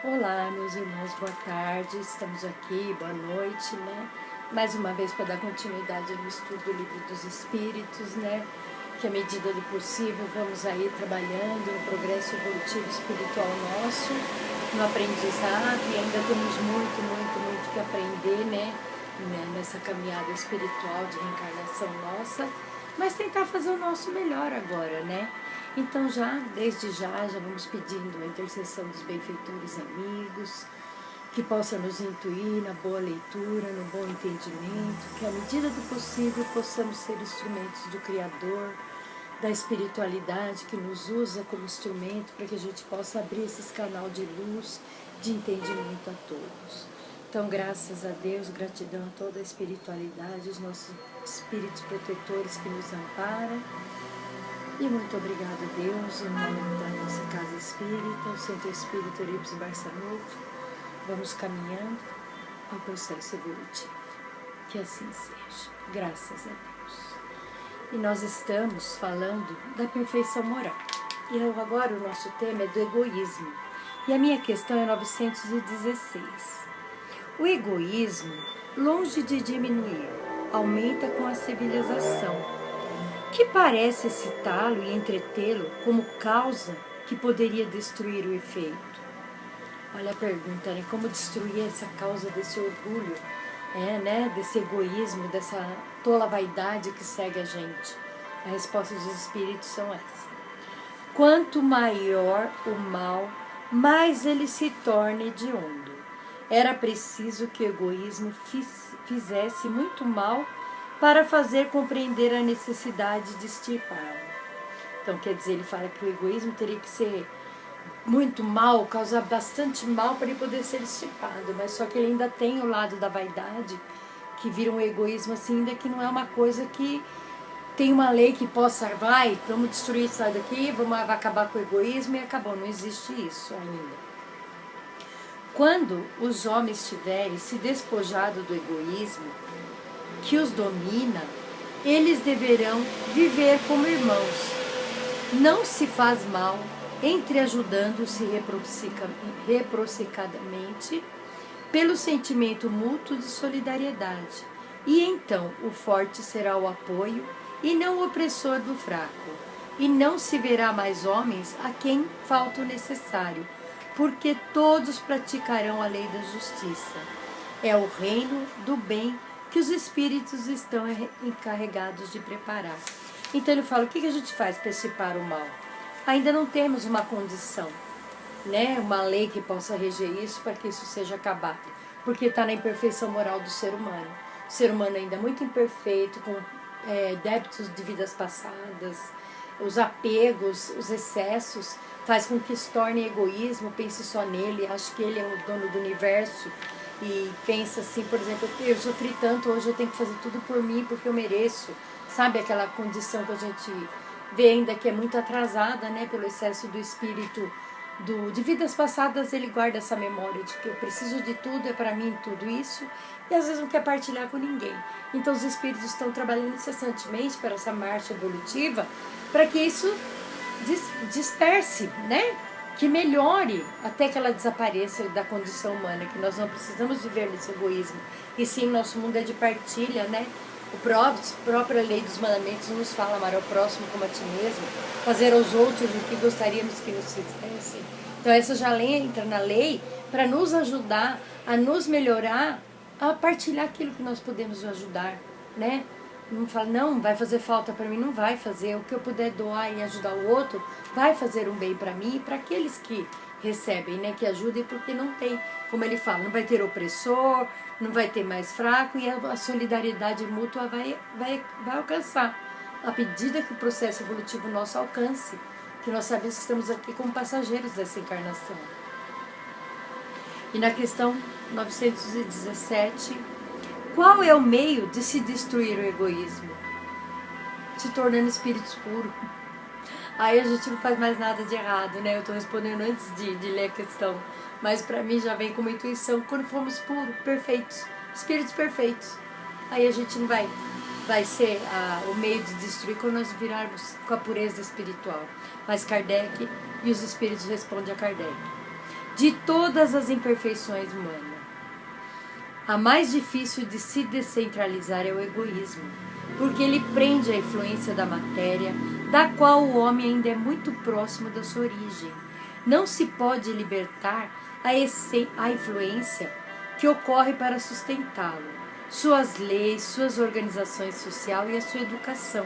Olá, meus irmãos, boa tarde. Estamos aqui, boa noite, né? Mais uma vez para dar continuidade no estudo do Livro dos Espíritos, né? Que à medida do possível vamos aí trabalhando no progresso evolutivo espiritual nosso, no aprendizado, e ainda temos muito que aprender, né? Nessa caminhada espiritual de reencarnação nossa, mas tentar fazer o nosso melhor agora, né? Então desde já vamos pedindo a intercessão dos benfeitores amigos, que possa nos intuir na boa leitura, no bom entendimento, que à medida do possível possamos ser instrumentos do Criador, da espiritualidade que nos usa como instrumento para que a gente possa abrir esses canal de luz, de entendimento a todos. Então, graças a Deus, gratidão a toda a espiritualidade, os nossos espíritos protetores que nos amparam. E muito obrigado a Deus, em nome da nossa Casa Espírita, o Centro Espírita Eurípides Barçanufo. Vamos caminhando ao processo evolutivo. Que assim seja, graças a Deus. E nós estamos falando da perfeição moral. E agora o nosso tema é do egoísmo. E a minha questão é 916. O egoísmo, longe de diminuir, aumenta com a civilização, que parece excitá-lo e entretê-lo como causa que poderia destruir o efeito. Olha a pergunta, né? Como destruir essa causa desse orgulho, né? Desse egoísmo, dessa tola vaidade que segue a gente? A resposta dos espíritos são essa. Quanto maior o mal, mais ele se torna hediondo. Era preciso que o egoísmo fizesse muito mal para fazer compreender a necessidade de extirpá-lo. Então, quer dizer, ele fala que o egoísmo teria que ser muito mal, causar bastante mal para ele poder ser extirpado, mas só que ele ainda tem o lado da vaidade, que vira um egoísmo assim, ainda que não é uma coisa que tem uma lei que possa, vamos destruir isso daqui, vamos acabar com o egoísmo e acabou, não existe isso ainda. Quando os homens tiverem se despojado do egoísmo que os domina, eles deverão viver como irmãos. Não se faz mal, entreajudando-se reciprocadamente pelo sentimento mútuo de solidariedade. E então o forte será o apoio e não o opressor do fraco. E não se verá mais homens a quem falta o necessário, porque todos praticarão a lei da justiça. É o reino do bem que os espíritos estão encarregados de preparar. Então ele fala, o que a gente faz para extirpar o mal? Ainda não temos uma condição, né? Uma lei que possa reger isso para que isso seja acabado, porque está na imperfeição moral do ser humano. O ser humano ainda é muito imperfeito, com débitos de vidas passadas, os apegos, os excessos, faz com que se torne egoísmo, pense só nele, acha que ele é o dono do universo, e pensa assim, por exemplo, eu sofri tanto, hoje eu tenho que fazer tudo por mim, porque eu mereço. Sabe aquela condição que a gente vê ainda que é muito atrasada, né, pelo excesso do espírito de vidas passadas. Ele guarda essa memória de que eu preciso de tudo, é para mim tudo isso, e às vezes não quer partilhar com ninguém. Então os espíritos estão trabalhando incessantemente para essa marcha evolutiva, para que isso disperse, né? Que melhore até que ela desapareça da condição humana, que nós não precisamos viver nesse egoísmo, e sim, nosso mundo é de partilha, né? A própria lei dos mandamentos nos fala, amar ao próximo como a ti mesmo, fazer aos outros o que gostaríamos que nos fizessem. Então essa já entra na lei para nos ajudar a nos melhorar, a partilhar aquilo que nós podemos ajudar, né? Não fala, não, vai fazer falta para mim, não vai fazer. O que eu puder doar e ajudar o outro, vai fazer um bem para mim e para aqueles que recebem, né? Que ajudem, porque não tem, como ele fala, não vai ter opressor, não vai ter mais fraco, e a solidariedade mútua vai alcançar, à medida que o processo evolutivo nosso alcance, que nós sabemos que estamos aqui como passageiros dessa encarnação. E na questão 917... qual é o meio de se destruir o egoísmo? Se tornando espíritos puros. Aí a gente não faz mais nada de errado, né? Eu estou respondendo antes de ler a questão. Mas para mim já vem como intuição, quando formos puros, perfeitos, espíritos perfeitos. Aí a gente não vai ser o meio de destruir quando nós virarmos com a pureza espiritual. Mas Kardec e os espíritos respondem a Kardec. de todas as imperfeições humanas. A mais difícil de se descentralizar é o egoísmo, porque ele prende a influência da matéria, da qual o homem ainda é muito próximo da sua origem. Não se pode libertar a influência que ocorre para sustentá-lo, suas leis, suas organizações sociais e a sua educação.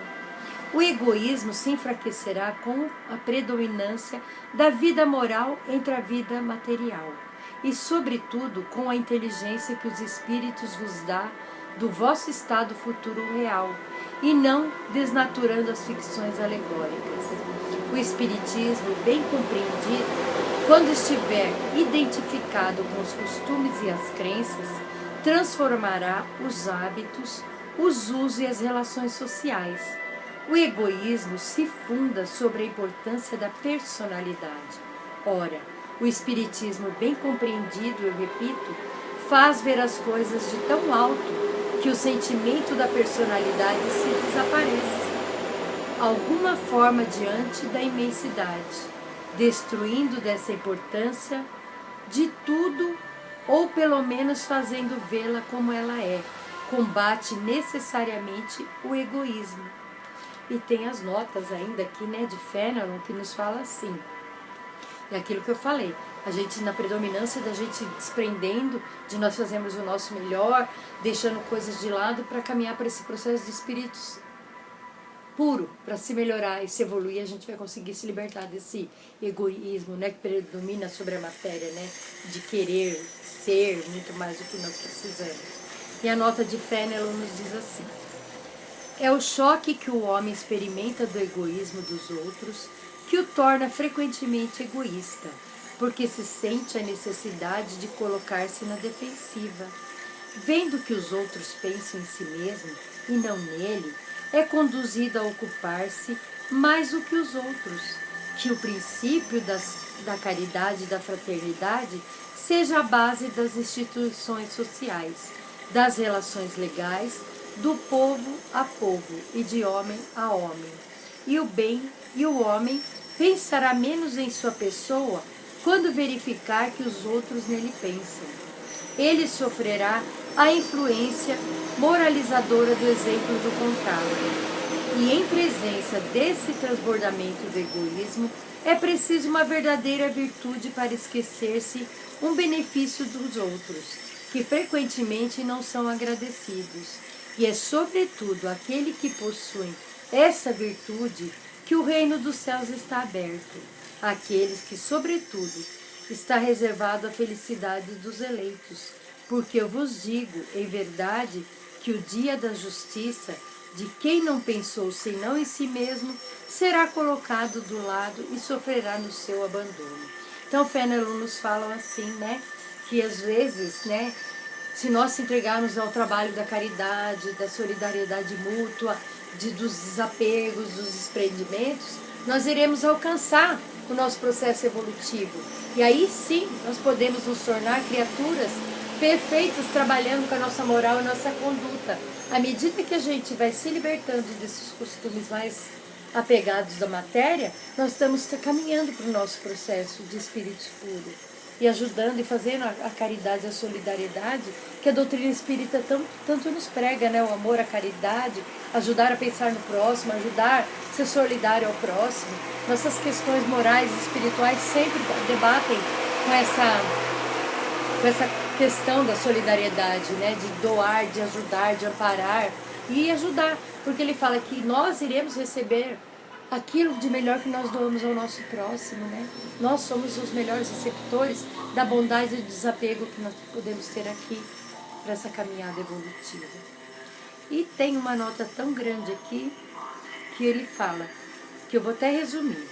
O egoísmo se enfraquecerá com a predominância da vida moral entre a vida material e, sobretudo, com a inteligência que os espíritos vos dá do vosso estado futuro real, e não desnaturando as ficções alegóricas. O espiritismo, bem compreendido, quando estiver identificado com os costumes e as crenças, transformará os hábitos, os usos e as relações sociais. O egoísmo se funda sobre a importância da personalidade. Ora, o espiritismo bem compreendido, eu repito, faz ver as coisas de tão alto que o sentimento da personalidade se desaparece, alguma forma diante da imensidade, destruindo dessa importância de tudo, ou pelo menos fazendo vê-la como ela é, combate necessariamente o egoísmo. E tem as notas ainda aqui, né, de Fenelon, que nos fala assim. É aquilo que eu falei. A gente, na predominância da gente desprendendo, de nós fazermos o nosso melhor, deixando coisas de lado para caminhar para esse processo de espíritos puro, para se melhorar e se evoluir, a gente vai conseguir se libertar desse egoísmo, né, que predomina sobre a matéria, né, de querer ser muito mais do que nós precisamos. E a nota de Fenelon nos diz assim: é o choque que o homem experimenta do egoísmo dos outros que o torna frequentemente egoísta, porque se sente a necessidade de colocar-se na defensiva. Vendo que os outros pensam em si mesmo e não nele, é conduzido a ocupar-se mais do que os outros. Que o princípio da caridade e da fraternidade seja a base das instituições sociais, das relações legais, do povo a povo e de homem a homem. E o homem pensará menos em sua pessoa quando verificar que os outros nele pensam. Ele sofrerá a influência moralizadora do exemplo do contrário. E em presença desse transbordamento do egoísmo, é preciso uma verdadeira virtude para esquecer-se um benefício dos outros, que frequentemente não são agradecidos. E é sobretudo aquele que possui essa virtude que o reino dos céus está aberto, àqueles que, sobretudo, está reservado a felicidade dos eleitos, porque eu vos digo, em verdade, que o dia da justiça, de quem não pensou senão em si mesmo, será colocado do lado e sofrerá no seu abandono. Então, Fenelon nos fala assim, né, que às vezes, né, se nós se entregarmos ao trabalho da caridade, da solidariedade mútua, dos desapegos, dos desprendimentos, nós iremos alcançar o nosso processo evolutivo. E aí sim, nós podemos nos tornar criaturas perfeitas, trabalhando com a nossa moral e nossa conduta. À medida que a gente vai se libertando desses costumes mais apegados da matéria, nós estamos caminhando para o nosso processo de espíritos puros. E ajudando e fazendo a caridade e a solidariedade, que a doutrina espírita tanto nos prega, né? O amor, a caridade, ajudar a pensar no próximo, ajudar a ser solidário ao próximo. Nossas questões morais e espirituais sempre debatem com essa questão da solidariedade, né? De doar, de ajudar, de amparar e ajudar. Porque ele fala que nós iremos receber aquilo de melhor que nós doamos ao nosso próximo, né? Nós somos os melhores receptores da bondade e do desapego que nós podemos ter aqui para essa caminhada evolutiva. E tem uma nota tão grande aqui que ele fala, que eu vou até resumir.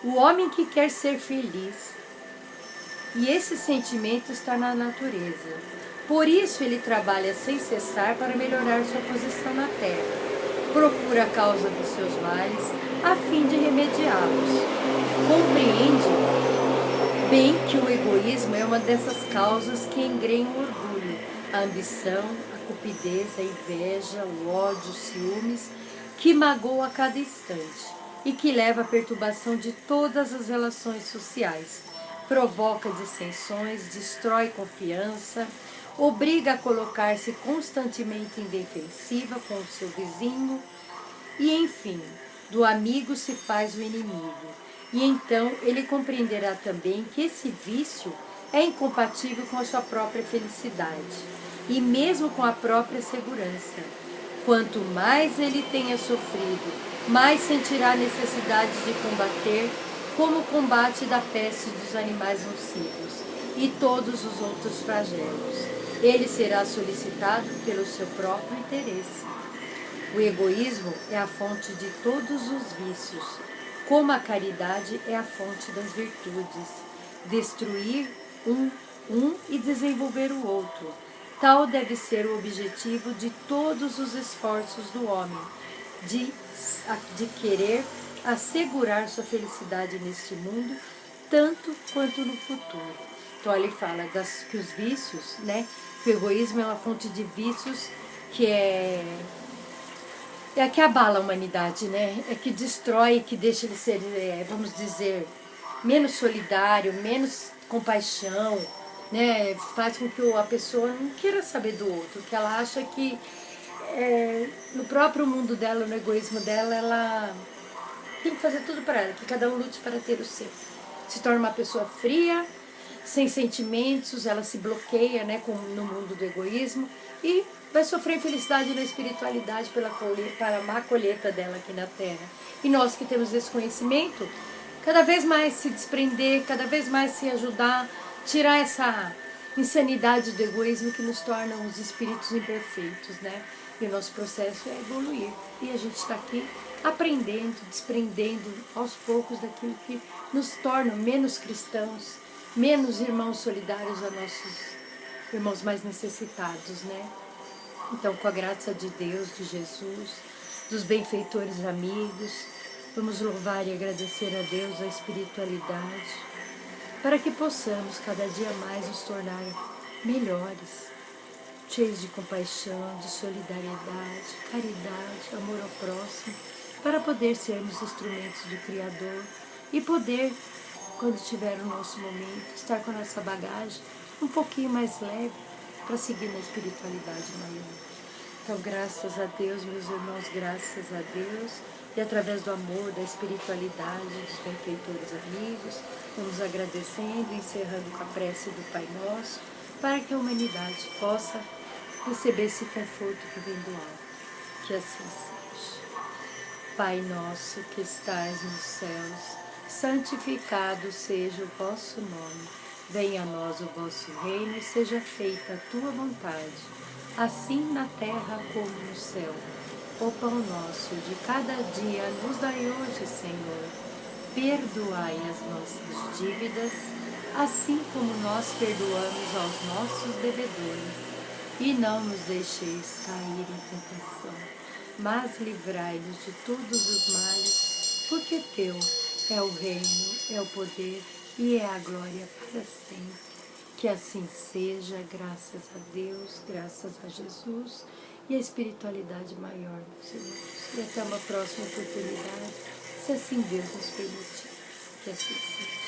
O homem que quer ser feliz, e esse sentimento está na natureza. Por isso ele trabalha sem cessar para melhorar sua posição na terra. Procura a causa dos seus males a fim de remediá-los. Compreende bem que o egoísmo é uma dessas causas que engrenham o orgulho, a ambição, a cupidez, a inveja, o ódio, os ciúmes, que magoam a cada instante e que leva à perturbação de todas as relações sociais. provoca dissensões, destrói confiança, obriga a colocar-se constantemente em defensiva com o seu vizinho e, enfim, do amigo se faz o inimigo. E então ele compreenderá também que esse vício é incompatível com a sua própria felicidade e mesmo com a própria segurança. Quanto mais ele tenha sofrido, mais sentirá a necessidade de combater, como o combate da peste dos animais nocivos e todos os outros flagelos. Ele será solicitado pelo seu próprio interesse. O egoísmo é a fonte de todos os vícios, como a caridade é a fonte das virtudes. Destruir um e desenvolver o outro. Tal deve ser o objetivo de todos os esforços do homem, de querer assegurar sua felicidade neste mundo, tanto quanto no futuro. Então ele fala que os vícios, né? Que o egoísmo é uma fonte de vícios que é a que abala a humanidade, né? É que destrói, que deixa ele ser, vamos dizer, menos solidário, menos compaixão, né? Faz com que a pessoa não queira saber do outro, que ela acha que no próprio mundo dela, no egoísmo dela, ela tem que fazer tudo para ela, que cada um lute para ter o seu. Se torna uma pessoa fria, sem sentimentos, ela se bloqueia, né, no mundo do egoísmo e vai sofrer infelicidade na espiritualidade pela má colheita dela aqui na Terra. E nós que temos esse conhecimento, cada vez mais se desprender, cada vez mais se ajudar, tirar essa insanidade do egoísmo que nos torna os espíritos imperfeitos, né? E o nosso processo é evoluir. E a gente está aqui aprendendo, desprendendo aos poucos daquilo que nos torna menos cristãos, menos irmãos solidários a nossos irmãos mais necessitados, né? Então, com a graça de Deus, de Jesus, dos benfeitores amigos, vamos louvar e agradecer a Deus a espiritualidade, para que possamos cada dia mais nos tornar melhores, cheios de compaixão, de solidariedade, caridade, amor ao próximo, para poder sermos instrumentos do Criador e poder, quando tiver o nosso momento, estar com a nossa bagagem um pouquinho mais leve para seguir na espiritualidade maior. Então, graças a Deus, meus irmãos, graças a Deus, e através do amor, da espiritualidade, dos benfeitores amigos, vamos agradecendo e encerrando com a prece do Pai Nosso, para que a humanidade possa receber esse conforto que vem do alto. Que assim seja. Pai nosso que estais nos céus, santificado seja o vosso nome. Venha a nós o vosso reino e seja feita a tua vontade, assim na terra como no céu. O pão nosso de cada dia nos dai hoje, Senhor. Perdoai as nossas dívidas, assim como nós perdoamos aos nossos devedores. E não nos deixeis cair em tentação, mas livrai-nos de todos os males, porque teu é o reino, é o poder e é a glória para sempre. Que assim seja, graças a Deus, graças a Jesus e a espiritualidade maior, meus irmãos. E até uma próxima oportunidade, se assim Deus nos permitir. Que assim seja.